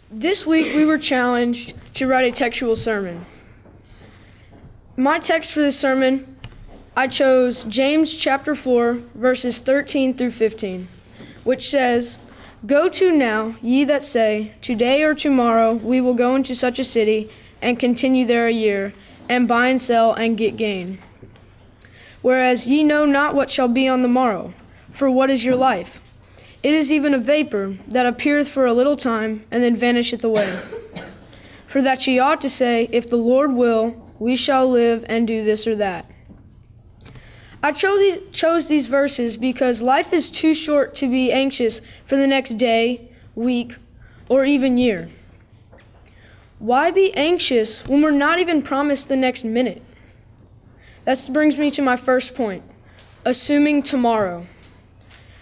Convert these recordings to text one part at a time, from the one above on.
This week we were challenged to write a textual sermon. My text for this sermon, I chose James chapter 4, verses 13 through 15, which says, "Go to now, ye that say, today or tomorrow we will go into such a city, and continue there a year, and buy and sell, and get gain. Whereas ye know not what shall be on the morrow, for what is your life? It is even a vapor that appeareth for a little time, and then vanisheth away. For that ye ought to say, if the Lord will, we shall live and do this or that." I chose these verses because life is too short to be anxious for the next day, week, or even year. Why be anxious when we're not even promised the next minute? That brings me to my first point, assuming tomorrow.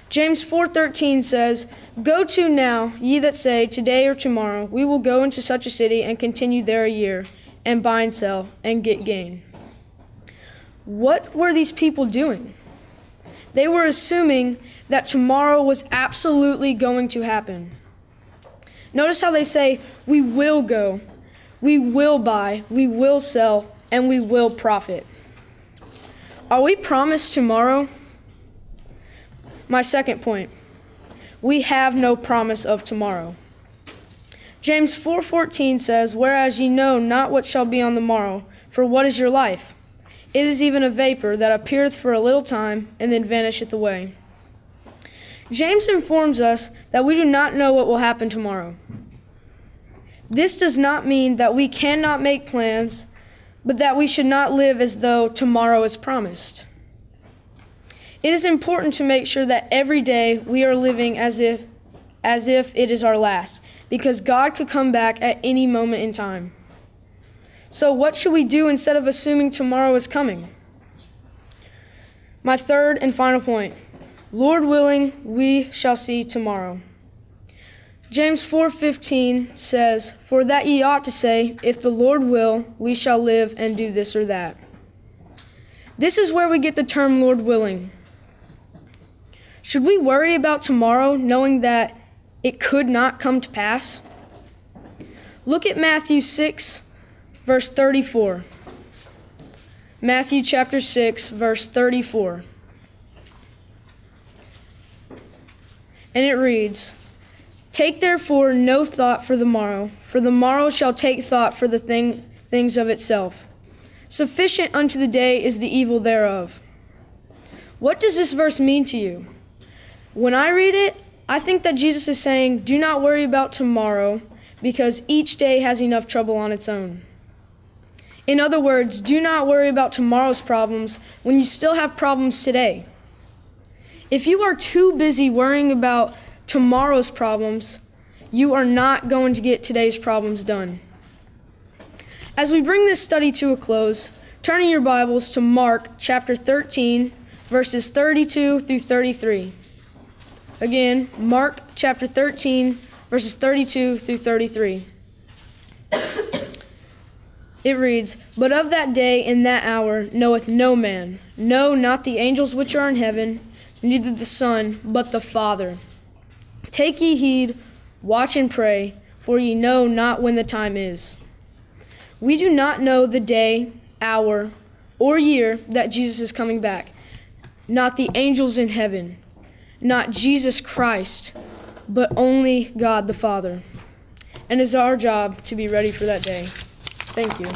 James 4:13 says, "Go to now, ye that say, today or tomorrow, we will go into such a city and continue there a year, and buy and sell, and get gain." What were these people doing? They were assuming that tomorrow was absolutely going to happen. Notice how they say, we will go, we will buy, we will sell, and we will profit. Are we promised tomorrow? My second point, we have no promise of tomorrow. James 4:14 says, "Whereas ye know not what shall be on the morrow, for what is your life? It is even a vapor that appeareth for a little time, and then vanisheth away." James informs us that we do not know what will happen tomorrow. This does not mean that we cannot make plans, but that we should not live as though tomorrow is promised. It is important to make sure that every day we are living as if it is our last, because God could come back at any moment in time. So what should we do instead of assuming tomorrow is coming? My third and final point, Lord willing, we shall see tomorrow. James 4:15 says, "For that ye ought to say, if the Lord will, we shall live and do this or that." This is where we get the term Lord willing. Should we worry about tomorrow knowing that it could not come to pass? Look at Matthew 6, verse 34. Matthew chapter 6, verse 34. And it reads, "Take therefore no thought for the morrow shall take thought for the things of itself. Sufficient unto the day is the evil thereof." What does this verse mean to you? When I read it, I think that Jesus is saying, do not worry about tomorrow, because each day has enough trouble on its own. In other words, do not worry about tomorrow's problems when you still have problems today. If you are too busy worrying about tomorrow's problems, you are not going to get today's problems done. As we bring this study to a close, turn in your Bibles to Mark chapter 13, verses 32 through 33. Again, Mark chapter 13, verses 32 through 33. It reads, "But of that day and that hour knoweth no man, no, not the angels which are in heaven, neither the Son, but the Father. Take ye heed, watch and pray, for ye know not when the time is." We do not know the day, hour, or year that Jesus is coming back. Not the angels in heaven, not Jesus Christ, but only God the Father. And it's our job to be ready for that day. Thank you.